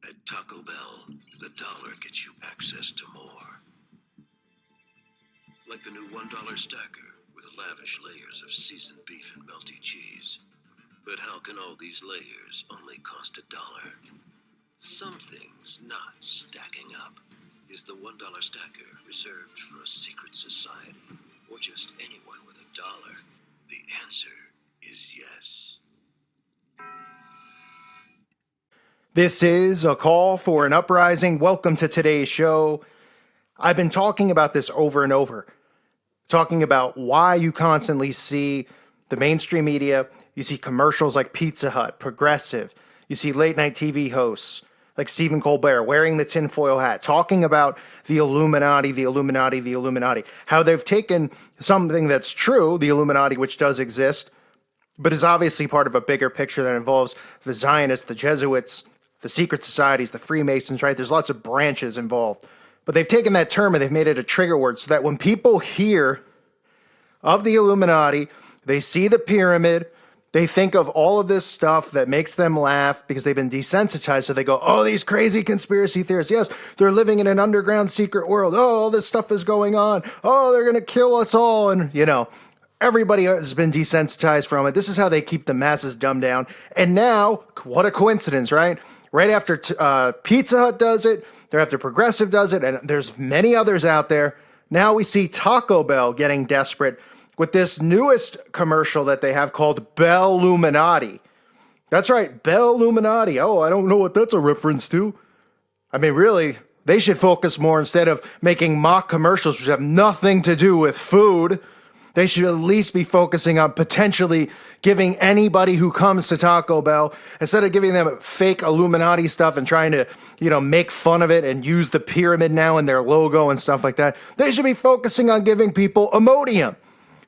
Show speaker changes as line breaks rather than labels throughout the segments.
At Taco Bell, the dollar gets you access to more. Like the new $1 stacker with lavish layers of seasoned beef and melty cheese. But how can all these layers only cost $1? Something's not stacking up. Is the $1 stacker reserved for a secret society or just anyone with $1? The answer is yes.
This is a call for an uprising. Welcome to today's show. I've been talking about this over and over, talking about why you constantly see the mainstream media, you see commercials like Pizza Hut, Progressive, you see late night TV hosts like Stephen Colbert wearing the tinfoil hat, talking about the Illuminati, the Illuminati, the Illuminati, how they've taken something that's true, the Illuminati, which does exist, but is obviously part of a bigger picture that involves the Zionists, the Jesuits, the secret societies, the Freemasons, right? There's lots of branches involved. But they've taken that term and they've made it a trigger word so that when people hear of the Illuminati, they see the pyramid, they think of all of this stuff that makes them laugh because they've been desensitized. So they go, oh, these crazy conspiracy theorists. Yes, they're living in an underground secret world. Oh, all this stuff is going on. Oh, they're going to kill us all. And, everybody has been desensitized from it. This is how they keep the masses dumbed down. And now, what a coincidence, right? Right after Pizza Hut does it, right after Progressive does it, and there's many others out there. Now we see Taco Bell getting desperate with this newest commercial that they have called BELLUMINATI. That's right, BELLUMINATI. Oh, I don't know what that's a reference to. I mean, really, they should focus more instead of making mock commercials which have nothing to do with food. They should at least be focusing on potentially giving anybody who comes to Taco Bell, instead of giving them fake Illuminati stuff and trying to, make fun of it and use the pyramid now in their logo and stuff like that. They should be focusing on giving people Imodium.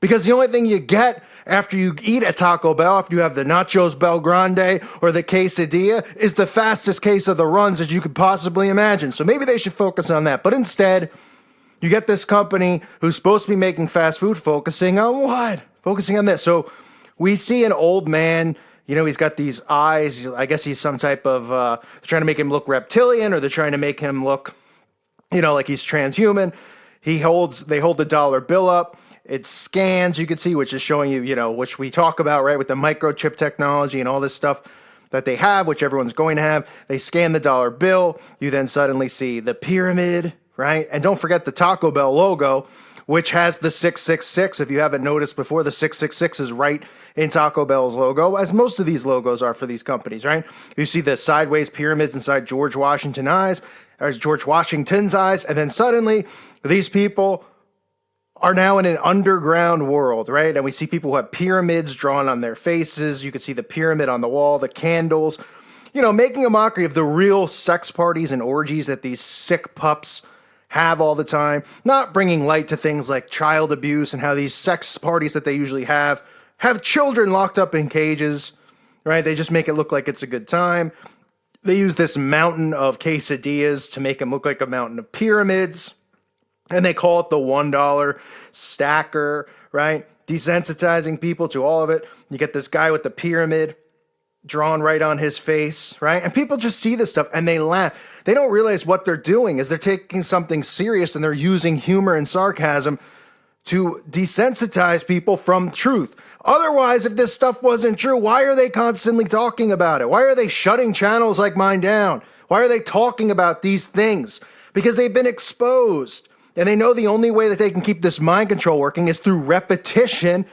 Because the only thing you get after you eat at Taco Bell, after you have the Nachos Bel Grande or the quesadilla, is the fastest case of the runs that you could possibly imagine. So maybe they should focus on that. But instead, you get this company who's supposed to be making fast food focusing on what? Focusing on this. So we see an old man, he's got these eyes. I guess he's some type of, they're trying to make him look reptilian, or they're trying to make him look, like he's transhuman. They hold the dollar bill up. It scans, you can see, which is showing you, which we talk about, right, with the microchip technology and all this stuff that they have, which everyone's going to have. They scan the dollar bill. You then suddenly see the pyramid, right? And don't forget the Taco Bell logo, which has the 666. If you haven't noticed before, the 666 is right in Taco Bell's logo, as most of these logos are for these companies, right? You see the sideways pyramids inside George Washington's eyes, and then suddenly these people are now in an underground world, right? And we see people who have pyramids drawn on their faces. You can see the pyramid on the wall, the candles, making a mockery of the real sex parties and orgies that these sick pups have all the time, not bringing light to things like child abuse and how these sex parties that they usually have children locked up in cages, right? They just make it look like it's a good time. They use this mountain of quesadillas to make them look like a mountain of pyramids. And they call it the $1 stacker, right? Desensitizing people to all of it. You get this guy with the pyramid drawn right on his face, right? And people just see this stuff and they laugh. They don't realize what they're doing is they're taking something serious and they're using humor and sarcasm to desensitize people from truth. Otherwise, if this stuff wasn't true, why are they constantly talking about it? Why are they shutting channels like mine down? Why are they talking about these things? Because they've been exposed. And they know the only way that they can keep this mind control working is through repetition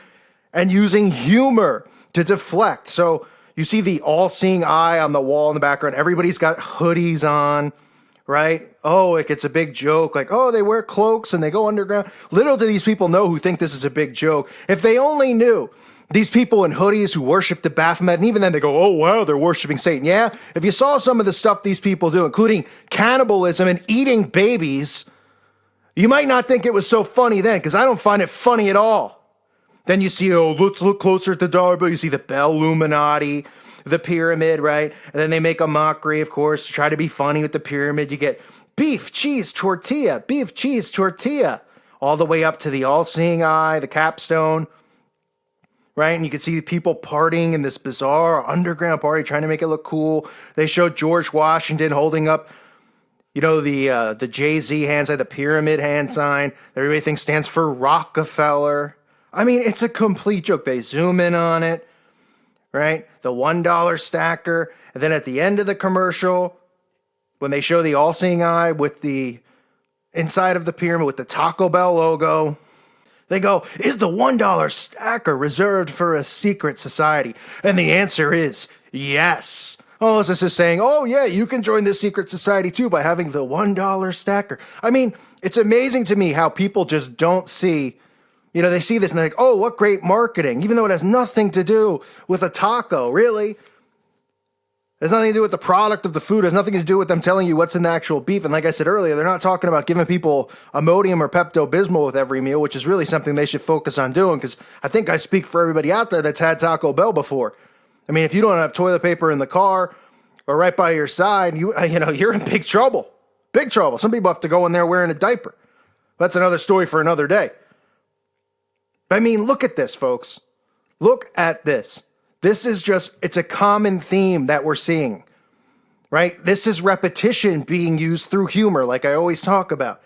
and using humor to deflect. So you see the all-seeing eye on the wall in the background. Everybody's got hoodies on, right? Oh, it gets a big joke. Like, oh, they wear cloaks and they go underground. Little do these people know who think this is a big joke. If they only knew these people in hoodies who worship the Baphomet, and even then they go, oh, wow, they're worshiping Satan. Yeah, if you saw some of the stuff these people do, including cannibalism and eating babies, you might not think it was so funny then, because I don't find it funny at all. Then you see, oh, let's look closer at the dollar bill. You see the BELLUMINATI, the pyramid, right? And then they make a mockery, of course, to try to be funny with the pyramid. You get beef, cheese, tortilla, all the way up to the all-seeing eye, the capstone. right? And you can see people partying in this bizarre underground party, trying to make it look cool. They showed George Washington holding up, the Jay-Z hand sign, the pyramid hand sign that everybody thinks stands for Rockefeller. I mean, it's a complete joke. They zoom in on it, right? The $1 stacker. And then at the end of the commercial, when they show the all-seeing eye with the inside of the pyramid with the Taco Bell logo, they go, is the $1 stacker reserved for a secret society? And the answer is yes. Oh, this is saying, oh yeah, you can join this secret society too by having the $1 stacker. I mean, it's amazing to me how people just don't see, they see this and they're like, oh, what great marketing, even though it has nothing to do with a taco, really. It has nothing to do with the product of the food. It has nothing to do with them telling you what's in the actual beef. And like I said earlier, they're not talking about giving people Imodium or Pepto-Bismol with every meal, which is really something they should focus on doing, because I think I speak for everybody out there that's had Taco Bell before. I mean, if you don't have toilet paper in the car or right by your side, you're in big trouble. Big trouble. Some people have to go in there wearing a diaper. That's another story for another day. But I mean, look at this, folks. Look at this. This is it's a common theme that we're seeing, right? This is repetition being used through humor, like I always talk about.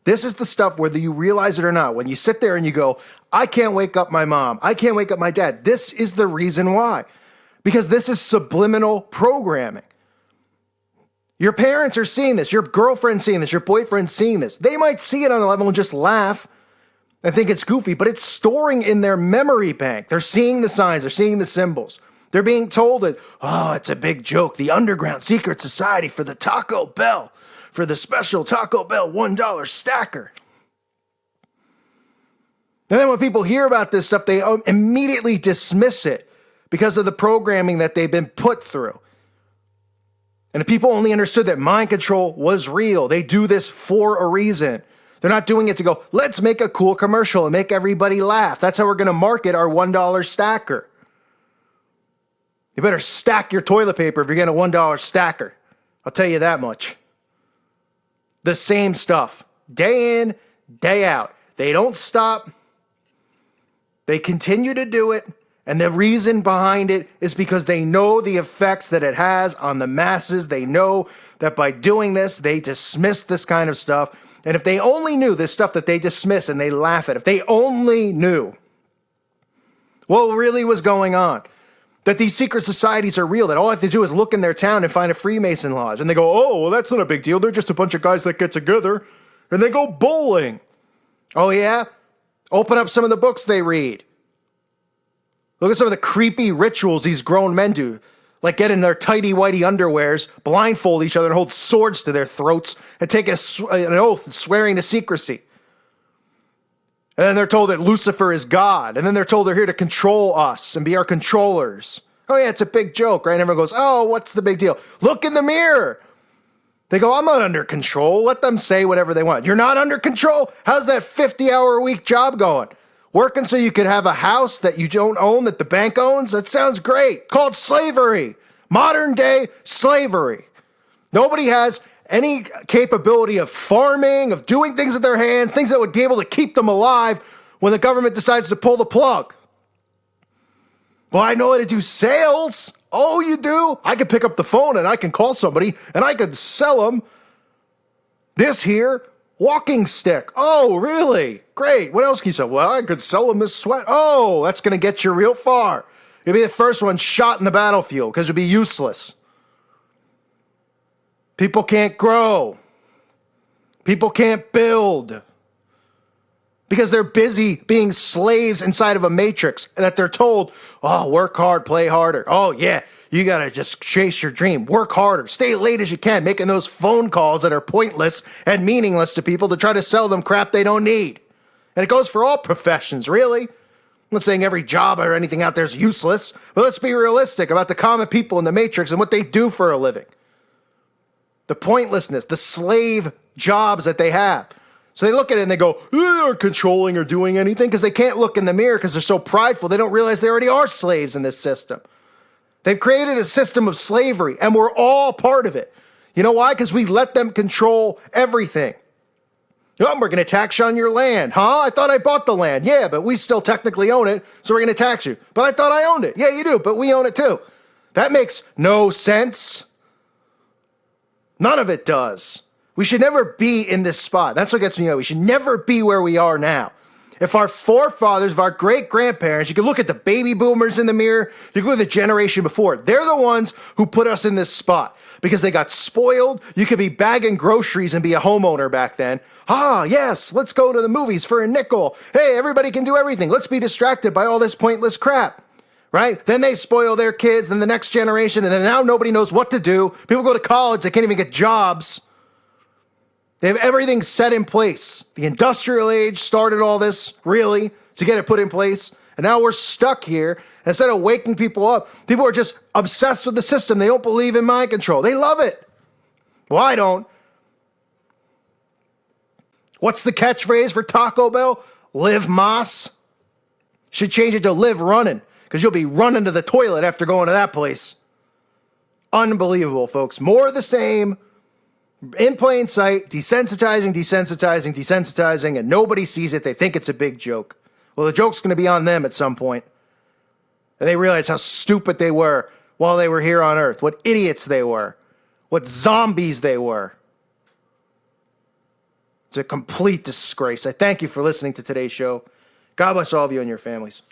This is the stuff, whether you realize it or not, when you sit there and you go, I can't wake up my mom, I can't wake up my dad. This is the reason why. Because this is subliminal programming. Your parents are seeing this, your girlfriend's seeing this, your boyfriend's seeing this. They might see it on the level and just laugh and think it's goofy, but it's storing in their memory bank. They're seeing the signs, they're seeing the symbols. They're being told it, oh, it's a big joke. The underground secret society for the Taco Bell, for the special Taco Bell $1 stacker. And then when people hear about this stuff, they immediately dismiss it because of the programming that they've been put through. And if people only understood that mind control was real, they do this for a reason. They're not doing it to go, let's make a cool commercial and make everybody laugh. That's how we're going to market our $1 stacker. You better stack your toilet paper if you're getting a $1 stacker. I'll tell you that much. The same stuff, day in, day out. They don't stop. They continue to do it. And the reason behind it is because they know the effects that it has on the masses. They know that by doing this, they dismiss this kind of stuff. And if they only knew this stuff that they dismiss and they laugh at, if they only knew what really was going on, that these secret societies are real, that all I have to do is look in their town and find a Freemason lodge. And they go, oh, well, that's not a big deal. They're just a bunch of guys that get together and they go bowling. Oh, yeah? Open up some of the books they read. Look at some of the creepy rituals these grown men do, like get in their tighty-whitey underwears, blindfold each other, and hold swords to their throats, and take an oath swearing to secrecy. And then they're told that Lucifer is God, and then they're told they're here to control us and be our controllers. Oh yeah, it's a big joke, right? And everyone goes, oh, what's the big deal? Look in the mirror. They go, I'm not under control. Let them say whatever they want. You're not under control? How's that 50-hour-a-week job going? Working so you could have a house that you don't own, that the bank owns? That sounds great. Called slavery. Modern day slavery. Nobody has any capability of farming, of doing things with their hands, things that would be able to keep them alive when the government decides to pull the plug. Well, I know how to do sales. Oh, you do? I can pick up the phone and I can call somebody and I can sell them this here walking stick. Oh, really? Great. What else can you sell? Well, I could sell them this sweat. Oh, that's going to get you real far. You'll be the first one shot in the battlefield because you'll be useless. People can't grow. People can't build. Because they're busy being slaves inside of a matrix that they're told, oh, work hard, play harder. Oh, yeah, you got to just chase your dream. Work harder. Stay late as you can, making those phone calls that are pointless and meaningless to people to try to sell them crap they don't need. And it goes for all professions, really. I'm not saying every job or anything out there is useless, but let's be realistic about the common people in the matrix and what they do for a living. The pointlessness, the slave jobs that they have. So they look at it and they go, they aren't controlling or doing anything because they can't look in the mirror because they're so prideful. They don't realize they already are slaves in this system. They've created a system of slavery and we're all part of it. You know why? Because we let them control everything. Oh, we're going to tax you on your land. Huh? I thought I bought the land. Yeah, but we still technically own it, so we're going to tax you. But I thought I owned it. Yeah, you do, but we own it too. That makes no sense. None of it does. We should never be in this spot. That's what gets me out. We should never be where we are now. If our forefathers, if our great-grandparents, you can look at the baby boomers in the mirror, you can look at the generation before. They're the ones who put us in this spot because they got spoiled. You could be bagging groceries and be a homeowner back then. Ah, yes, let's go to the movies for a nickel. Hey, everybody can do everything. Let's be distracted by all this pointless crap. Right? Then they spoil their kids, then the next generation, and then now nobody knows what to do. People go to college, they can't even get jobs. They have everything set in place. The industrial age started all this, really, to get it put in place. And now we're stuck here. Instead of waking people up, people are just obsessed with the system. They don't believe in mind control. They love it. Well, I don't. What's the catchphrase for Taco Bell? Live Mas. Should change it to live running, because you'll be running to the toilet after going to that place. Unbelievable, folks. More of the same. In plain sight, desensitizing, and nobody sees it. They think it's a big joke. Well, the joke's going to be on them at some point. And they realize how stupid they were while they were here on Earth, what idiots they were, what zombies they were. It's a complete disgrace. I thank you for listening to today's show. God bless all of you and your families.